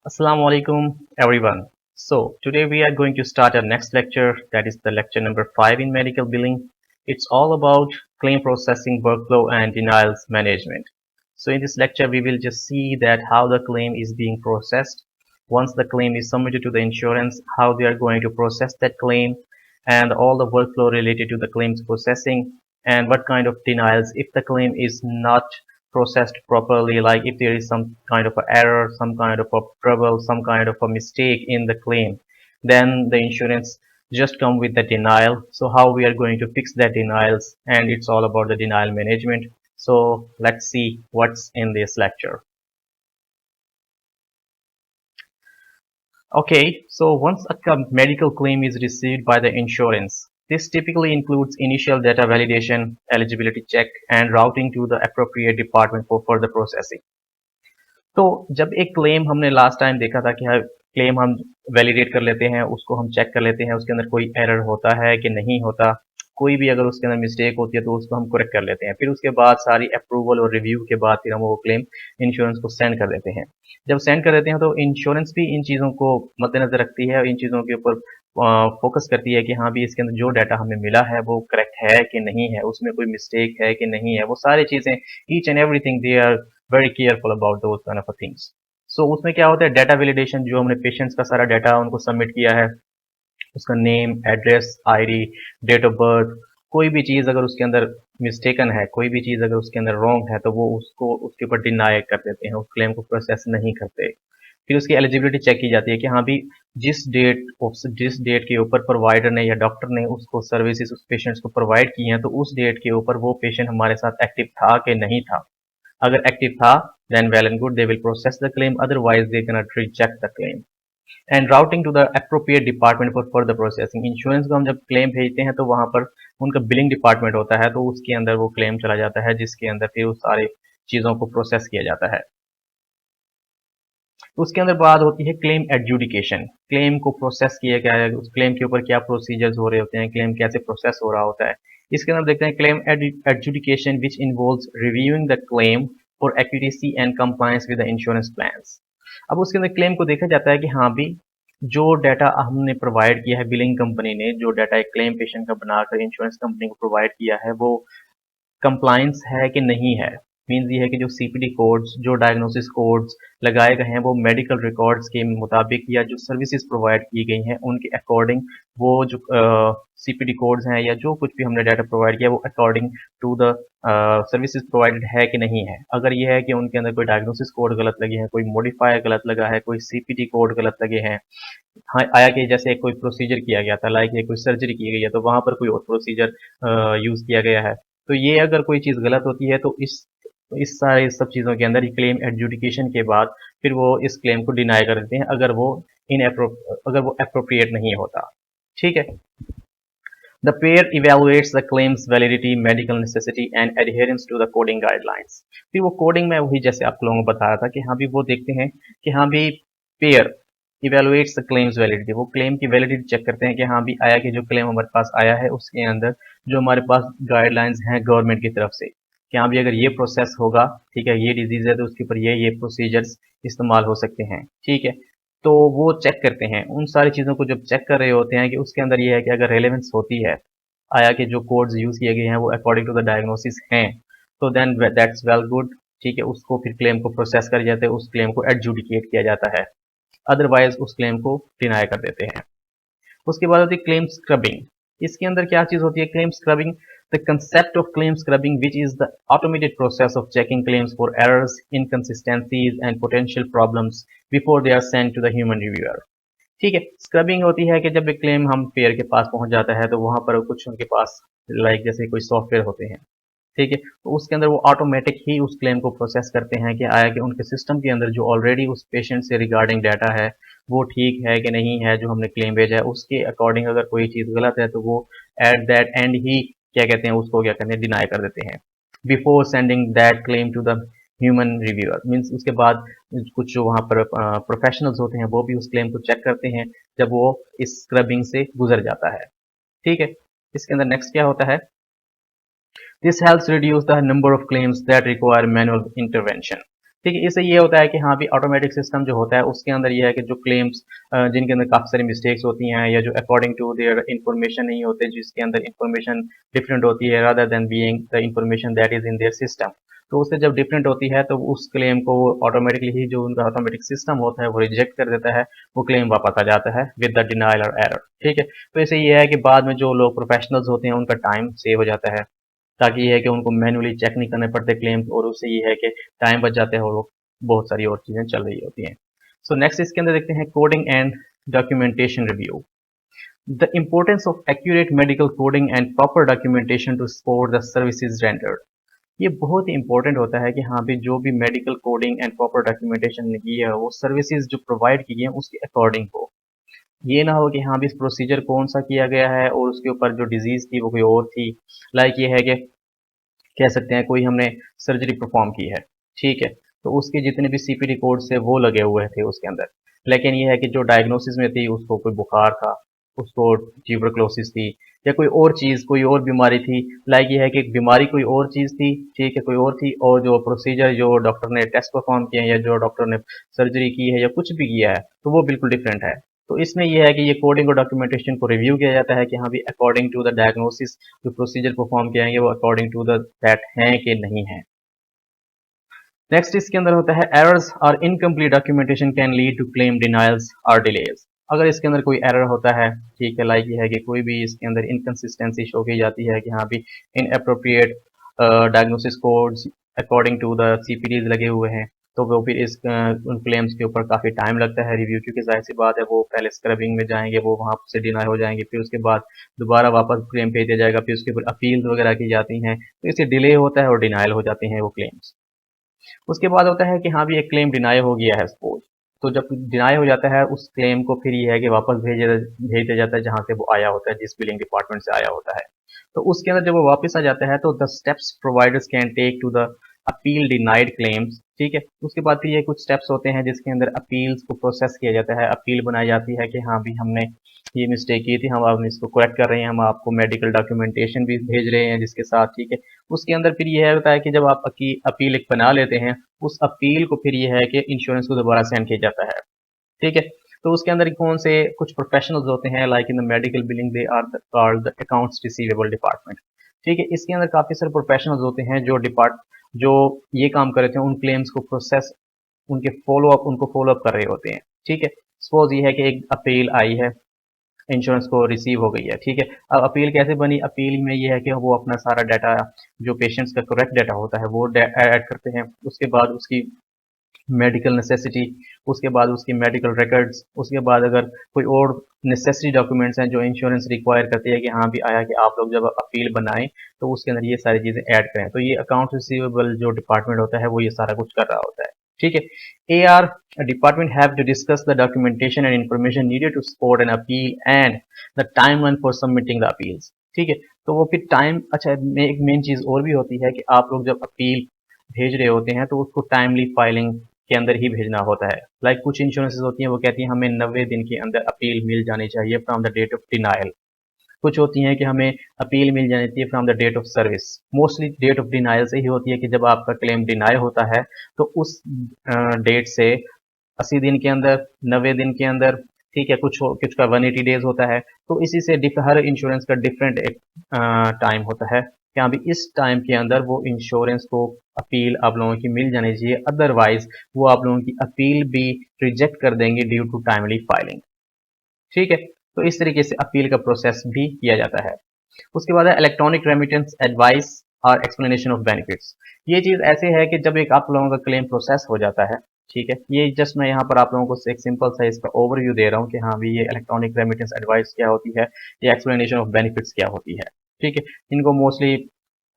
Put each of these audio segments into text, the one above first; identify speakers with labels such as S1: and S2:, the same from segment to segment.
S1: Assalamu alaikum everyone. So today we are going to start our next lecture, that is the lecture number 5 in medical billing. It's all about claim processing workflow and denials management. So in this lecture we will just see that how the claim is being processed. Once the claim is submitted to the insurance, how they are going to process that claim and all the workflow related to the claims processing and what kind of denials if the claim is not processed properly, like if there is some kind of a error, some kind of a trouble, some kind of a mistake in the claim, then the insurance just come with the denial. So how we are going to fix that denials, and it's all about the denial management. So let's see what's in this lecture. Okay, so once a medical claim is received by the insurance, this typically includes initial data validation, eligibility check, and routing to the appropriate department for further processing. तो जब एक claim हमने last time देखा था कि claim हम validate कर लेते हैं, उसको हम चेक कर लेते हैं, उसके अंदर कोई एरर होता है कि नहीं होता, कोई भी अगर उसके अंदर मिस्टेक होती है तो उसको हम करेक्ट कर लेते हैं। फिर उसके बाद सारी अप्रूवल और रिव्यू के बाद फिर हम वो क्लेम इंश्योरेंस को सेंड कर देते हैं। जब सेंड कर देते हैं तो इंश्योरेंस भी इन चीज़ों को मद्देनजर रखती है और इन चीज़ों के ऊपर फोकस करती है कि हाँ भी इसके अंदर जो डाटा हमें मिला है वो करेक्ट है कि नहीं है, उसमें कोई मिस्टेक है कि नहीं है, वो सारी चीज़ें each and everything they are very careful about those kind of things. So उसमें क्या होता है, डाटा वैलिडेशन, जो हमने पेशेंट्स का सारा डाटा उनको सबमिट किया है, उसका name, address, ID, date of birth, कोई भी चीज़ अगर उसके अंदर मिस्टेकन है, कोई भी चीज़ अगर उसके अंदर रॉन्ग है, तो वो उसको उसके ऊपर डिनाई कर देते हैं, उस क्लेम को प्रोसेस नहीं करते। फिर उसकी एलिजिबिलिटी चेक की जाती है कि हाँ भी जिस डेट के ऊपर प्रोवाइडर ने या डॉक्टर ने उसको सर्विसेज उस पेशेंट्स को प्रोवाइड की हैं, तो उस डेट के ऊपर वो पेशेंट हमारे साथ एक्टिव था कि नहीं था। अगर एक्टिव था, then well and good, they will process the claim, otherwise they cannot reject the claim. And routing to the appropriate department for further processing, insurance को हम जब क्लेम भेजते हैं तो वहां पर उनका बिलिंग डिपार्टमेंट होता है, तो उसके अंदर वो क्लेम चला जाता है, जिसके अंदर फिर उस सारे चीज़ों को प्रोसेस किया जाता है। उसके अंदर बात होती है क्लेम एडजुडिकेशन। क्लेम को प्रोसेस किया गया है, उस क्लेम के ऊपर क्या प्रोसीजर्स हो रहे होते हैं, क्लेम कैसे प्रोसेस हो रहा होता है। इसके अंदर देखते हैं claim adjudication which involves reviewing the claim for accuracy and compliance with the insurance plans. अब उसके अंदर क्लेम को देखा जाता है कि हाँ भी जो डाटा हमने प्रोवाइड किया है, बिलिंग कंपनी ने जो डाटा एक क्लेम पेशेंट का बनाकर इंश्योरेंस कंपनी को प्रोवाइड किया है, वो कंप्लायंस है कि नहीं है। मीन्स ये है कि जो सीपीडी कोड्स, जो डायग्नोसिस कोड्स लगाए गए हैं, वो मेडिकल रिकॉर्ड्स के मुताबिक या जो सर्विसेज प्रोवाइड की गई हैं उनके अकॉर्डिंग, वो जो सीपीडी कोड्स हैं या जो कुछ भी हमने डाटा प्रोवाइड किया वो according to the services provided है कि नहीं है। अगर ये है कि उनके अंदर कोई डायग्नोसिस कोड गलत लगे हैं, कोई मॉडिफायर गलत लगा है, कोई सीपीटी कोड गलत लगे हैं, हाँ आया कि जैसे कोई प्रोसीजर किया गया था, लाइक ये कोई सर्जरी की गई है तो वहां पर कोई और प्रोसीजर यूज किया गया है, तो ये अगर कोई चीज़ गलत होती है तो इस सारे सब चीज़ों के अंदर क्लेम एडजुडिकेशन के बाद फिर वो इस क्लेम को डिनाई कर देते हैं, अगर वो अप्रोप्रिएट नहीं होता। ठीक है। The payer evaluates the claim's validity, medical necessity and adherence to the coding guidelines. फिर वो कोडिंग में वही जैसे आप लोगों को बताया था कि हाँ भी वो देखते हैं कि हाँ भी pair evaluates the claim's validity, वो क्लेम की वैलिडिटी चेक करते हैं कि हाँ भी आया कि जो क्लेम हमारे पास आया है उसके अंदर जो हमारे पास गाइडलाइंस हैं गवर्नमेंट की तरफ से कि हाँ भी अगर ये प्रोसेस होगा, ठीक है, ये डिजीज है तो उसके ऊपर ये प्रोसीजर्स इस्तेमाल हो सकते हैं। ठीक है। तो वो चेक करते हैं, उन सारी चीज़ों को जब चेक कर रहे होते हैं कि उसके अंदर ये है कि अगर रेलेवेंस होती है, आया कि जो कोड्स यूज़ किए गए हैं वो अकॉर्डिंग टू द डायग्नोसिस हैं, तो देन दैट्स वेल गुड। ठीक है, उसको फिर क्लेम को प्रोसेस कर जाते हैं, उस क्लेम को एडजुडिकेट किया जाता है, अदरवाइज उस क्लेम को डिनाई कर देते हैं। उसके बाद होती है क्लेम स्क्रबिंग। इसके अंदर क्या चीज़ होती है claim scrubbing? The concept of claim scrubbing which is the automated process of checking claims for errors, inconsistencies and potential problems before they are send to the human reviewer. ठीक है। Scrubbing होती है कि जब एक क्लेम हम pair के पास पहुंच जाता है तो वहां पर कुछ उनके पास लाइक जैसे कोई सॉफ्टवेयर होते हैं, ठीक है, तो उसके अंदर वो ऑटोमेटिक ही उस क्लेम को प्रोसेस करते हैं कि आया कि उनके सिस्टम के अंदर जो ऑलरेडी उस पेशेंट से रिगार्डिंग डाटा है वो ठीक है कि नहीं है, जो हमने क्लेम भेजा है उसके अकॉर्डिंग अगर कोई चीज़ गलत है तो वो एट दैट एंड ही क्या कहते हैं उसको क्या कहते हैं डिनाई कर देते हैं before sending that claim to the human reviewer. Means उसके बाद कुछ जो वहाँ पर प्रोफेशनल्स होते हैं वो भी उस क्लेम को चेक करते हैं जब वो इस स्क्रबिंग से गुजर जाता है। ठीक है। इसके अंदर नेक्स्ट क्या होता है, this helps reduce the number of claims that require manual intervention. ठीक है। इससे ये होता है कि हाँ भी ऑटोमेटिक सिस्टम जो होता है उसके अंदर ये है कि जो क्लेम्स जिनके अंदर काफ़ी सारी मिस्टेक्स होती हैं या जो अकॉर्डिंग टू देयर इंफॉर्मेशन नहीं होते, जिसके अंदर इंफॉर्मेशन डिफरेंट होती है rather than being the information that is in their system, तो उससे जब डिफरेंट होती है तो उस क्लेम को ऑटोमेटिकली ही जो उनका ऑटोमेटिक सिस्टम होता है वो रिजेक्ट कर देता है, वो क्लेम वापस आ जाता है विद द डिनायल और एरर। ठीक है। तो इससे ये है कि बाद में जो लोग प्रोफेशनल्स होते हैं उनका टाइम सेव हो जाता है, ताकि ये है कि उनको मैनुअली चेक नहीं करने पड़ते क्लेम्स, और उससे ये है कि टाइम बच जाते हैं और बहुत सारी और चीज़ें चल रही होती हैं। सो नेक्स्ट इसके अंदर देखते हैं coding and documentation review. The importance of accurate medical coding and proper documentation to support the services rendered. ये बहुत ही इंपॉर्टेंट होता है कि हाँ भी जो भी medical coding and proper documentation की है वो सर्विसेज जो प्रोवाइड की गई हैं उसके अकॉर्डिंग हो। ये ना हो कि हाँ भी इस प्रोसीजर कौन सा किया गया है और उसके ऊपर जो डिजीज थी वो कोई और थी। लाइक ये है कि कह सकते हैं कोई हमने सर्जरी परफॉर्म की है, ठीक है, तो उसके जितने भी सीपीटी कोड्स थे वो लगे हुए थे उसके अंदर, लेकिन ये है कि जो डायग्नोसिस में थी उसको कोई बुखार था, उसको ट्यूबरक्लोसिस थी या कोई और चीज़ कोई और बीमारी थी। लाइक ये है कि एक बीमारी कोई और चीज़ थी, ठीक है, कोई और थी, और जो प्रोसीजर जो डॉक्टर ने टेस्ट परफॉर्म किए हैं या जो डॉक्टर ने सर्जरी की है या कुछ भी किया है तो वो बिल्कुल डिफरेंट है। तो इसमें यह है कि ये कोडिंग और डॉक्यूमेंटेशन को रिव्यू किया जाता है कि हाँ भी अकॉर्डिंग टू द डायग्नोसिस जो प्रोसीजर परफॉर्म किए जाएंगे वो अकॉर्डिंग टू द दैट हैं कि नहीं है। नेक्स्ट इसके अंदर होता है एरर्स और incomplete documentation can lead to claim denials और डिलेज। अगर इसके अंदर कोई एरर होता है, ठीक है, लाइक ये है कि कोई भी इसके अंदर इनकन्सिस्टेंसी शो की जाती है कि हाँ भी inappropriate diagnosis codes according to the CPDs लगे हुए हैं, तो वो फिर इस उन क्लेम्स के ऊपर काफ़ी टाइम लगता है रिव्यू, क्योंकि जाहिर सी बात है वो पहले स्क्रबिंग में जाएंगे, वो वहाँ से डिनाई हो जाएंगे, फिर उसके बाद दोबारा वापस क्लेम भेज दिया जाएगा, फिर उसके ऊपर अपील वगैरह की जाती हैं, तो इससे डिले होता है और डिनाइल हो जाते हैं वो क्लेम्स। उसके बाद होता है कि हाँ भी एक क्लेम डिनाई हो गया है सपोज, तो जब डिनाई हो जाता है उस क्लेम को फिर ये है कि वापस भेज दिया जाता है जहाँ से वो आया होता है, जिस बिलिंग डिपार्टमेंट से आया होता है। तो उसके अंदर जब वो वापस आ जाता है तो the steps providers can take to the appeal denied claims, ठीक है। उसके बाद फिर ये कुछ स्टेप्स होते हैं जिसके अंदर अपील्स को प्रोसेस किया जाता है, अपील बनाई जाती है कि हाँ भी हमने ये मिस्टेक की थी, हम अब इसको करेक्ट कर रहे हैं, हम आपको मेडिकल डॉक्यूमेंटेशन भी भेज रहे हैं जिसके साथ, ठीक है। उसके अंदर फिर ये होता है कि जब आप अपील एक बना लेते हैं, उस अपील को फिर ये है कि इंश्योरेंस को दोबारा सेंड किया जाता है, ठीक है। तो उसके अंदर कौन से कुछ प्रोफेशनल्स होते हैं, like in the medical billing they are called the accounts receivable department, ठीक है। इसके अंदर काफ़ी सारे प्रोफेशनल्स होते हैं जो ये काम कर रहे थे उन क्लेम्स को प्रोसेस, उनको फॉलो अप कर रहे होते हैं, ठीक है। सपोज ये है कि एक अपील आई है, इंश्योरेंस को रिसीव हो गई है, ठीक है। अब अपील कैसे बनी, अपील में ये है कि वो अपना सारा डाटा जो पेशेंट्स का करेक्ट डाटा होता है वो ऐड करते हैं, उसके बाद उसकी मेडिकल नेसेसिटी, उसके बाद उसकी मेडिकल रिकॉर्ड्स, उसके बाद अगर कोई और नेसेसरी डॉक्यूमेंट्स हैं जो इंश्योरेंस रिक्वायर करती है कि हाँ भी आया कि आप लोग जब अपील बनाएं तो उसके अंदर ये सारी चीज़ें ऐड करें, तो ये अकाउंट रिसीवेबल जो डिपार्टमेंट होता है वो ये सारा कुछ कर रहा होता है, ठीक है। AR department have to discuss the documentation and information needed to support an appeal and the timeline for submitting the appeals, ठीक है। तो वो फिर टाइम, अच्छा एक मेन चीज़ और भी होती है कि आप लोग जब अपील भेज रहे होते हैं तो उसको टाइमली फाइलिंग के अंदर ही भेजना होता है। लाइक कुछ इंश्योरेंसेस होती हैं वो कहती हैं हमें 90 दिन के अंदर अपील मिल जानी चाहिए from the date of denial, कुछ होती हैं कि हमें अपील मिल जानी चाहिए from the date of service. Mostly date of denial से ही होती है कि जब आपका क्लेम डिनाई होता है तो उस डेट से 80 दिन के अंदर, 90 दिन के अंदर, ठीक है, कुछ का 180 डेज होता है। तो इसी से हर इंश्योरेंस का डिफरेंट एक टाइम होता है कि हाँ भी इस टाइम के अंदर वो इंश्योरेंस को अपील आप लोगों की मिल जानी चाहिए, अदरवाइज वो आप लोगों की अपील भी रिजेक्ट कर देंगे ड्यू टू टाइमली फाइलिंग, ठीक है। तो इस तरीके से अपील का प्रोसेस भी किया जाता है। उसके बाद है इलेक्ट्रॉनिक रेमिटेंस एडवाइस और एक्सप्लेनेशन ऑफ बेनिफिट्स। ये चीज़ ऐसे है कि जब एक आप लोगों का क्लेम प्रोसेस हो जाता है, ठीक है, ये जस्ट मैं यहाँ पर आप लोगों को एक सिंपल सा इसका ओवरव्यू दे रहा हूँ कि हाँ भी ये इलेक्ट्रॉनिक रेमिटेंस एडवाइस क्या होती है, ये एक्सप्लेनेशन ऑफ बेनिफिट्स क्या होती है, ठीक है। इनको मोस्टली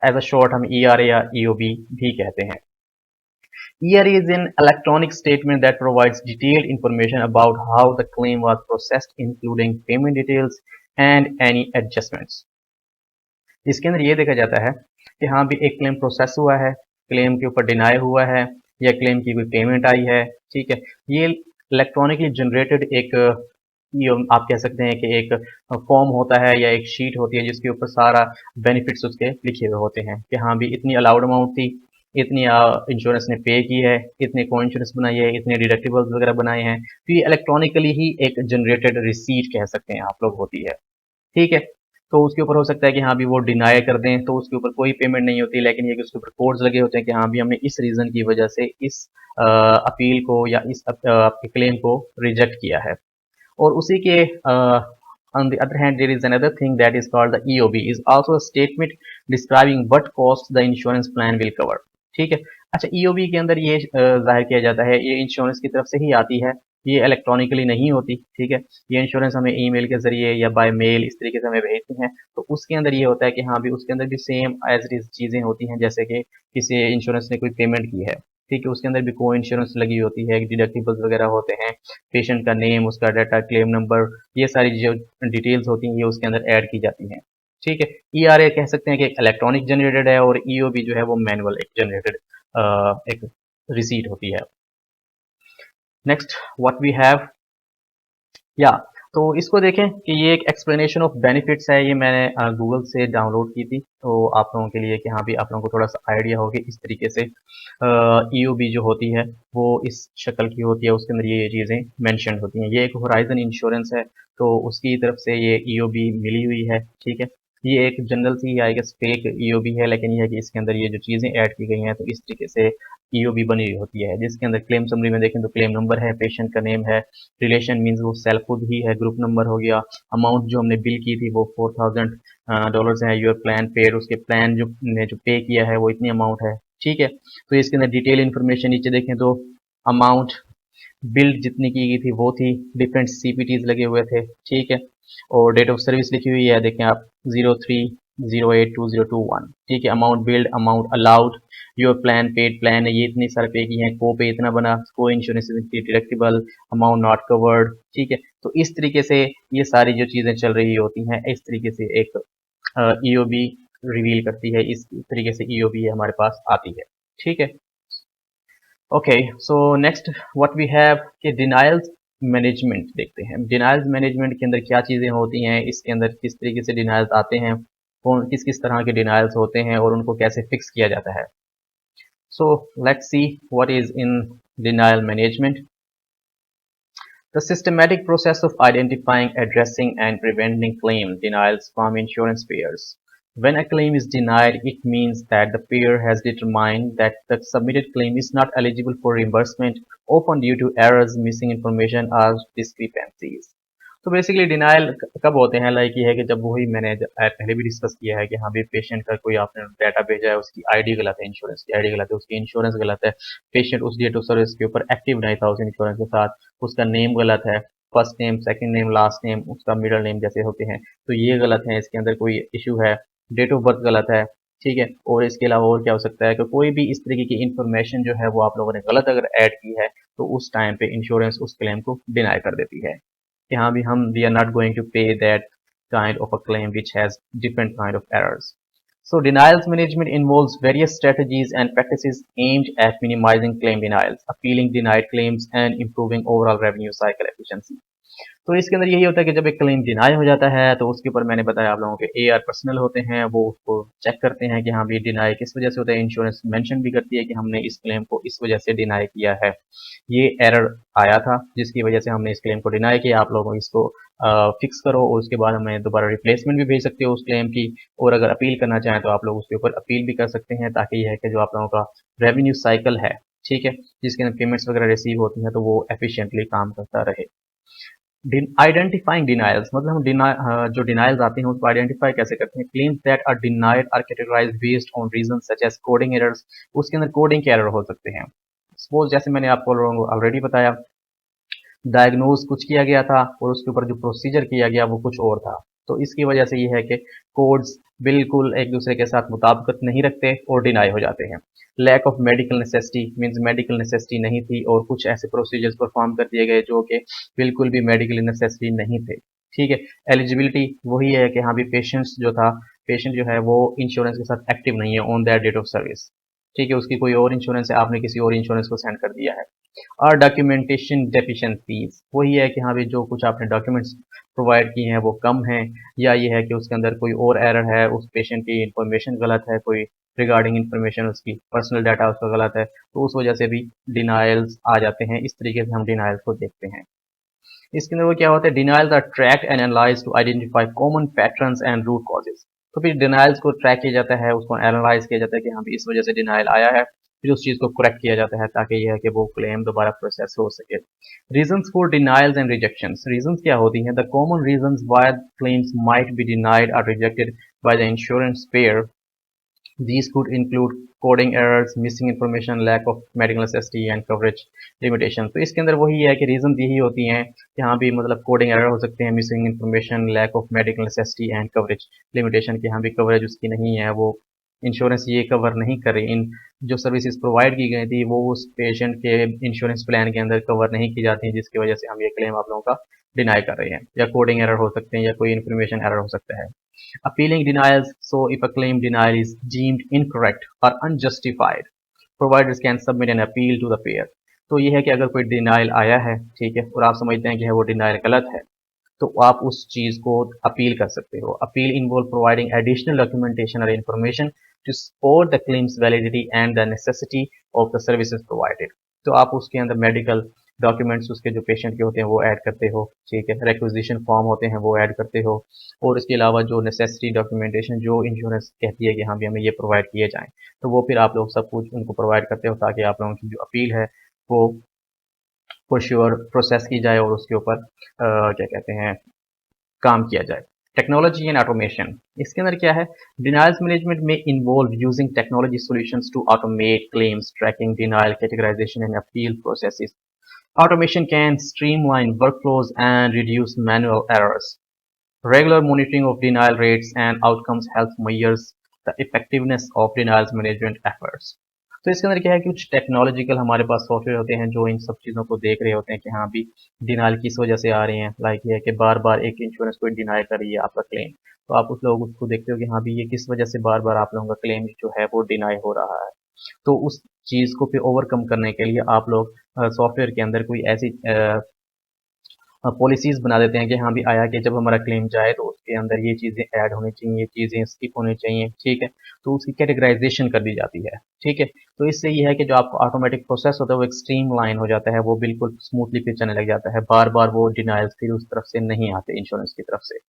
S1: एज अ शॉर्ट हम ERA या EOB भी कहते हैं। ERA is an electronic statement that provides detailed information about how the claim was processed, including payment details and any adjustments. इसके अंदर ये देखा जाता है कि हाँ भी एक क्लेम प्रोसेस हुआ है, क्लेम के ऊपर डिनाई हुआ है या क्लेम की कोई पेमेंट आई है, ठीक है। ये इलेक्ट्रॉनिकली जनरेटेड एक ये आप कह सकते हैं कि एक फॉर्म होता है या एक शीट होती है जिसके ऊपर सारा बेनिफिट्स उसके लिखे हुए होते हैं कि हाँ भी इतनी अलाउड अमाउंट थी, इतनी इंश्योरेंस ने पे की है, इतने को इंश्योरेंस बनाई है, इतने डिडक्टिबल्स वगैरह बनाए हैं, तो ये इलेक्ट्रॉनिकली ही एक जनरेटेड रिसीट कह सकते हैं आप लोग होती है। ठीक है, तो उसके ऊपर हो सकता है कि हाँ भी वो डिनाई कर दें तो उसके ऊपर कोई पेमेंट नहीं होती, लेकिन ये कि उसके ऊपर कोड्स लगे होते हैं कि हाँ भी हमने इस रीजन की वजह से इस अपील को या इस आपके क्लेम को रिजेक्ट किया है। और उसी के on the other hand, there is another thing that is called the EOB, is also a statement describing what costs the insurance plan will cover। ठीक है, अच्छा EOB के अंदर ये जाहिर किया जाता है, ये इंश्योरेंस की तरफ से ही आती है, ये इलेक्ट्रॉनिकली नहीं होती। ठीक है, ये इंश्योरेंस हमें ईमेल के जरिए या बाय मेल इस तरीके से हमें भेजते हैं, तो उसके अंदर ये होता है कि हाँ भी उसके अंदर भी सेम एज इट इज चीजें होती हैं, जैसे कि किसी इंश्योरेंस ने कोई पेमेंट की है, ठीक है, उसके अंदर भी को इंश्योरेंस लगी होती है, डिडक्टिबल्स वगैरह होते हैं, पेशेंट का नेम, उसका डाटा, क्लेम नंबर, ये सारी जो डिटेल्स होती हैं ये उसके अंदर ऐड की जाती हैं। ठीक है, ईआरए कह सकते हैं कि एक इलेक्ट्रॉनिक जनरेटेड है और ईओबी जो है वो मैनुअल एक जनरेटेड एक रिसीट होती है। नेक्स्ट व्हाट वी हैव, या तो इसको देखें कि ये एक एक्सप्लेनेशन ऑफ बेनिफिट्स है, ये मैंने गूगल से डाउनलोड की थी, तो आप लोगों के लिए कि हाँ भी आप लोगों को थोड़ा सा आइडिया हो कि इस तरीके से ईओबी जो होती है वो इस शक्ल की होती है, उसके अंदर ये चीज़ें मेंशन होती हैं। ये एक होराइजन इंश्योरेंस है, तो उसकी तरफ से ये ईओबी मिली हुई है। ठीक है, ये एक जनरल सी आई गेस फेक ईओबी है, लेकिन ये है कि इसके अंदर ये जो चीज़ें ऐड की गई हैं तो इस तरीके से ईओबी बनी हुई होती है, जिसके अंदर क्लेम समरी में देखें तो क्लेम नंबर है, पेशेंट का नेम है, रिलेशन मीन्स वो सेल खुद ही है, ग्रुप नंबर हो गया, अमाउंट जो हमने बिल की थी वो $4000 है, यूर प्लान पेड, उसके प्लान जो ने जो पे किया है वो इतनी अमाउंट है। ठीक है, तो इसके अंदर डिटेल इन्फॉर्मेशन नीचे देखें तो अमाउंट बिल्ड जितनी की गई थी वो थी, डिफरेंट सीपीटीज लगे हुए थे। ठीक है, और डेट ऑफ सर्विस लिखी हुई है, देखें आप 03/08/2021। ठीक है, amount build, amount allowed, your plan paid plan है, ये इतनी सारे पे की हैं, को पे इतना बना, को insurance deductible, amount not covered. ठीक है, तो इस तरीके से ये सारी जो चीज़ें चल रही होती हैं, इस तरीके से एक ईओबी रिवील करती है, इस तरीके से ईओबी हमारे पास आती है। ठीक है, okay, so next what we have कि डिनायल्स मैनेजमेंट देखते हैं। डिनायल्स मैनेजमेंट के अंदर क्या चीज़ें होती हैं, इसके अंदर किस तरीके से डिनायल्स आते हैं, कौन किस किस तरह के डिनायल्स होते हैं और उनको कैसे फिक्स किया जाता है। So let's see what is in denial management. The systematic process of identifying, addressing, and preventing claim denials from insurance payers. When a claim is denied, it means that the payer has determined that the submitted claim is not eligible for reimbursement, often due to errors, missing information, or discrepancies. तो basically denial कब होते हैं, like ये है कि जब वही मैंने पहले भी डिस्कस किया है कि हाँ भी पेशेंट का कोई आपने डाटा भेजा है, उसकी आईडी गलत है, इंश्योरेंस की आईडी गलत है, उसकी इंश्योरेंस गलत है, पेशेंट उस डेट ऑफ सर्विस के ऊपर एक्टिव नहीं था उस इंश्योरेंस के साथ, उसका नेम गलत है, first name, second name, last name, उसका मिडल नेम जैसे होते हैं, तो ये गलत है, इसके अंदर कोई इशू है, डेट ऑफ बर्थ गलत है। ठीक है, और इसके अलावा और क्या हो सकता है कि कोई भी इस तरीके की इंफॉर्मेशन जो है वो आप लोगों ने गलत अगर ऐड की है, तो उस टाइम पे इंश्योरेंस उस क्लेम को डिनाई कर देती है कि हाँ भी हम we are not going to pay that kind of a claim which has different kind of errors. So denials management involves various strategies and practices aimed at minimizing claim denials, appealing denied claims, and improving overall revenue cycle efficiency. तो इसके अंदर यही होता है कि जब एक claim deny हो जाता है तो उसके ऊपर मैंने बताया आप लोगों के एआर पर्सनल होते हैं, वो उसको चेक करते हैं कि हाँ भी डिनाई किस वजह से होता है, इंश्योरेंस मेंशन भी करती है कि हमने इस क्लेम को इस वजह से डिनाई किया है, ये एरर आया था जिसकी वजह से हमने इस क्लेम को डिनाई किया, आप लोगों इसको फिक्स करो, और उसके बाद हमें दोबारा रिप्लेसमेंट भी भेज सकते हो उस क्लेम की, और अगर अपील करना चाहें तो आप लोग उसके ऊपर अपील भी कर सकते हैं, ताकि यह है कि जो आप लोगों का रेवेन्यू साइकिल है, ठीक है, जिसके अंदर पेमेंट्स वगैरह रिसीव होती हैं, तो वो एफिशिएंटली काम करता रहे। आइडेंटिफाइंग डिनायल्स मतलब हम जो डिनायल्स आते हैं उसको आइडेंटिफाई कैसे करते हैं। Claims that are denied are categorized based on reason such as coding errors, उसके अंदर कोडिंग के एरर हो सकते हैं। सपोज जैसे मैंने आपको ऑलरेडी बताया, डायग्नोज कुछ किया गया था और उसके ऊपर जो प्रोसीजर किया गया वो कुछ और था, तो इसकी वजह से ये है कि कोड्स बिल्कुल एक दूसरे के साथ मुताबिकत नहीं रखते और डिनाई हो जाते हैं। Lack of medical necessity means medical necessity नहीं थी और कुछ ऐसे प्रोसीजर्स परफॉर्म कर दिए गए जो कि बिल्कुल भी मेडिकल नेसेसिटी नहीं थे। ठीक है, एलिजिबिलिटी वही है कि हाँ भी पेशेंट जो है वो इंश्योरेंस के साथ एक्टिव नहीं है on that date of service. ठीक है, उसकी कोई और इंश्योरेंस है, आपने किसी और इंश्योरेंस को सेंड कर दिया है। और डॉक्यूमेंटेशन डेफिशिएंसीज वही है कि हाँ भी जो कुछ आपने डॉक्यूमेंट्स प्रोवाइड किए हैं वो कम हैं, या ये है कि उसके अंदर कोई और एरर है, उस पेशेंट की इंफॉर्मेशन गलत है, कोई रिगार्डिंग इन्फॉर्मेशन, उसकी पर्सनल डाटा उसका गलत है, तो उस वजह से भी डिनाइल्स आ जाते हैं। इस तरीके से हम डिनाइल्स को देखते हैं। इसके अंदर वो क्या होता है, denials are track and analyze to identify common patterns and root causes. तो फिर डिनाइल्स को ट्रैक किया जाता है, उसको एनालाइज किया जाता है कि हाँ इस वजह से डिनाइल आया है, फिर उस चीज़ को करेक्ट किया जाता है ताकि यह है कि वो क्लेम दोबारा प्रोसेस हो सके। Reasons for denials and rejections, reasons क्या होती हैं, the common reasons why claims might be denied or rejected by the insurance payer. These could include coding errors, missing information, lack of medical necessity and coverage limitation। तो इसके अंदर वही है कि reason यही होती हैं कि हाँ भी मतलब कोडिंग एरर हो सकते हैं, missing information, lack of medical necessity and coverage limitation, कि हाँ भी कवरेज उसकी नहीं है, वो इंश्योरेंस ये कवर नहीं कर रही, इन जो सर्विसेज प्रोवाइड की गई थी वो उस पेशेंट के इंश्योरेंस प्लान के अंदर कवर नहीं की जाती, जिसकी वजह से हम ये क्लेम आप लोगों का डिनाई कर रहे हैं। या कोडिंग एरर हो सकते हैं या कोई इन्फॉर्मेशन एरर हो सकता है। Appealing denials, so if a claim denial is deemed incorrect or unjustified, providers can submit an appeal to the payer। तो ये है कि अगर कोई डिनाइल आया है, ठीक है, और आप समझते हैं कि वो डिनाइल गलत है, तो आप उस चीज को अपील कर सकते हो। Appeal involve providing additional documentation और information to support the claim's validity and the necessity of the services provided. तो आप उसके अंदर मेडिकल डॉक्यूमेंट्स उसके जो पेशेंट के होते हैं वो ऐड करते हो, ठीक है, रिक्विजिशन फॉर्म होते हैं वो ऐड करते हो, और इसके अलावा जो नेसेसिटी डॉक्यूमेंटेशन जो इंश्योरेंस कहती है कि हाँ भी हमें ये प्रोवाइड किए जाएं, तो वो फिर आप लोग सब कुछ उनको प्रोवाइड करते हो ताकि आप लोगों की जो अपील है वो फॉर श्योर प्रोसेस की जाए और उसके ऊपर क्या कहते हैं काम किया जाए। टेक्नोलॉजी एंड ऑटोमेशन, इसके अंदर क्या है, डिनाइल्स मैनेजमेंट में involve using technology solutions to automate claims tracking, denial categorization and appeal processes. Automation can streamline workflows and reduce manual errors. Regular monitoring of denial rates and outcomes helps measures the effectiveness of denials management efforts। तो इसके अंदर क्या है कि कुछ technological हमारे पास software होते हैं जो इन सब चीज़ों को देख रहे होते हैं कि हाँ भी डिनाइल किस वजह से आ रही हैं। लाइक ये है कि बार बार एक इंश्योरेंस कोई डिनाई कर रही है आपका क्लेम, तो आप उस लोग उसको देखते हो कि हाँ भी ये किस वजह से बार बार आप लोगों का क्लेम जो है वो डिनाई हो रहा है। तो उस चीज़ को फिर ओवरकम करने के लिए आप लोग सॉफ्टवेयर के अंदर कोई ऐसी पॉलिसीज बना देते हैं कि हाँ भी आया कि जब हमारा क्लेम जाए तो उसके अंदर ये चीज़ें ऐड होनी चाहिए, ये चीज़ें स्किप होनी चाहिए, ठीक है, तो उसकी कैटेगराइजेशन कर दी जाती है, ठीक है। तो इससे ये है कि जो आपका ऑटोमेटिक प्रोसेस होता है वो एक स्ट्रीम लाइन हो जाता है, वो बिल्कुल स्मूथली फिर चलने लग जाता है, बार बार वो डिनाइल्स फिर उस तरफ से नहीं आते इंश्योरेंस की तरफ से।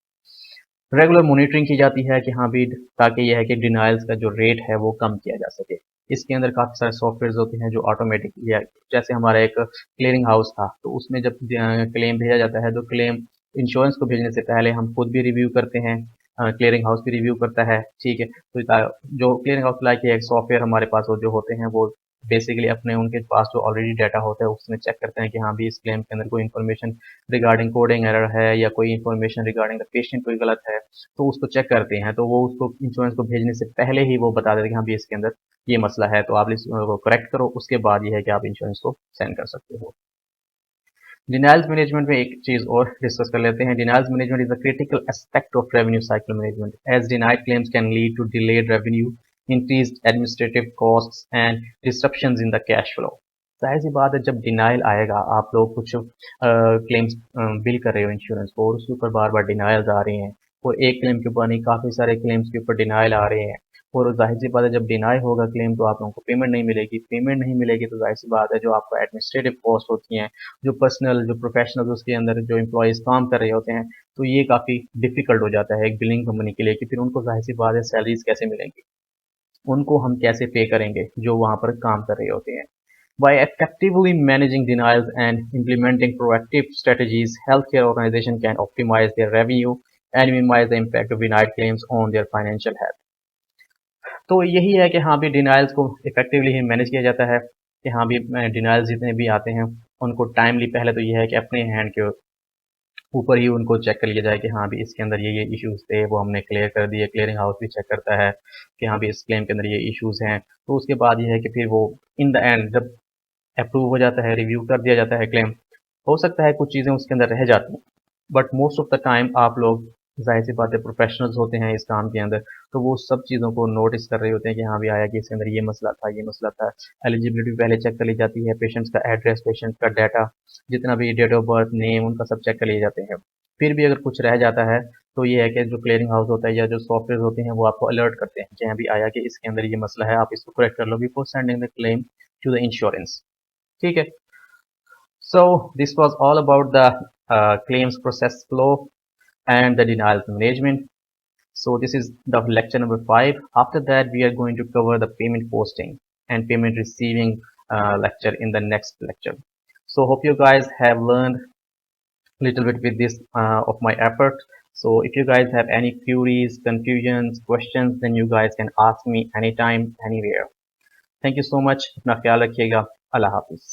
S1: रेगुलर मॉनिटरिंग की जाती है कि हाँ भी ताकि यह है कि डिनाइल्स का जो रेट है वो कम किया जा सके। इसके अंदर काफ़ी सारे सॉफ्टवेयर होते हैं जो ऑटोमेटिक, या जैसे हमारा एक क्लियरिंग हाउस था, तो उसमें जब क्लेम भेजा जाता है तो क्लेम इंश्योरेंस को भेजने से पहले हम खुद भी रिव्यू करते हैं, क्लियरिंग हाउस भी रिव्यू करता है, ठीक है। तो जो क्लियरिंग हाउस लाइक एक सॉफ्टवेयर हमारे पास जो होते हैं वो बेसिकली अपने उनके पास जो ऑलरेडी डाटा होता है उसमें चेक करते हैं कि हाँ भी इस क्लेम के अंदर कोई इन्फॉर्मेशन रिगार्डिंग कोडिंग एरर है या कोई इन्फॉर्मेशन रिगार्डिंग द पेशेंट कोई गलत है, तो उसको चेक करते हैं, तो वो उसको इंश्योरेंस को भेजने से पहले ही वो बता देते हैं कि हाँ भी इसके अंदर ये मसला है, तो आप इसको करेक्ट करो, उसके बाद ये है कि आप इंश्योरेंस को सेंड कर सकते हो। डिनाइल्स मैनेजमेंट में एक चीज और डिस्कस कर लेते हैं। Denials management is a critical aspect of revenue cycle management as denied claims can lead to delayed revenue, increased administrative costs and disruptions in the cash flow. जाहिर सी बात है जब डिनाइल आएगा, आप लोग कुछ क्लेम्स बिल कर रहे हो इंश्योरेंस को और उसके ऊपर बार बार डिनाइल्स आ रहे हैं, और एक क्लेम के ऊपर नहीं काफ़ी सारे क्लेम्स के ऊपर डिनाइल आ रहे हैं, और जाहिर सी बात है जब डिनाई होगा क्लेम तो आप लोगों को पेमेंट नहीं मिलेगी, पेमेंट नहीं मिलेगी तो जाहिर सी बात है जो आपका एडमिनिस्ट्रेटिव कॉस्ट होती हैं, जो पर्सनल जो प्रोफेशनल उसके अंदर जो एम्प्लॉयज़ काम कर रहे होते हैं, तो ये काफ़ी डिफिकल्ट हो जाता है एक बिलिंग कंपनी के लिए कि फिर उनको जाहिर सी बात है सैलरीज कैसे मिलेंगी, उनको हम कैसे पे करेंगे जो वहाँ पर काम कर रहे होते हैं। By effectively managing denials and implementing proactive strategies, healthcare organizations can optimize their revenue and minimize the impact of denied claims on their financial health। तो यही है कि हाँ भी डिनाइल्स को इफेक्टिवली ही मैनेज किया जाता है कि हाँ भी डिनाइल्स जितने भी आते हैं उनको टाइमली पहले तो ये है कि अपने हैंड के ऊपर ही उनको चेक कर लिया जाए कि हाँ भी इसके अंदर ये इश्यूज थे वो हमने क्लियर कर दिए, क्लियरिंग हाउस भी चेक करता है कि हाँ भी इस क्लेम के अंदर ये इश्यूज हैं, तो उसके बाद ये है कि फिर वो इन द एंड जब अप्रूव हो जाता है, रिव्यू कर दिया जाता है क्लेम, हो सकता है कुछ चीज़ें उसके अंदर रह जाती हैं, but most of the time आप लोग जाहिर सी बात है प्रोफेशनल्स होते हैं इस काम के अंदर, तो वो सब चीज़ों को नोटिस कर रहे होते हैं कि हाँ भी आया कि इसके अंदर ये मसला था, ये मसला था। एलिजिबिलिटी पहले चेक कर ली जाती है, पेशेंट्स का एड्रेस, पेशेंट का डाटा, जितना भी डेट ऑफ बर्थ, नेम, उनका सब चेक कर लिए जाते हैं। फिर भी अगर कुछ रह जाता है तो ये है कि जो क्लियरिंग हाउस होता है या जो सॉफ्टवेयर होते हैं वो आपको अलर्ट करते हैं जहाँ भी आया कि इसके अंदर ये मसला है, आप इसको करेक्ट कर लो before sending the claim to the insurance. ठीक है। So this was all about the claims process flow and the denial management. So this is the lecture number 5. After that, we are going to cover the payment posting and payment receiving lecture in the next lecture. So hope you guys have learned a little bit with this of my effort. So if you guys have any queries, confusions, questions, then you guys can ask me anytime, anywhere. Thank you so much. अपना ख्याल रखिएगा। अल्लाह हाफिज।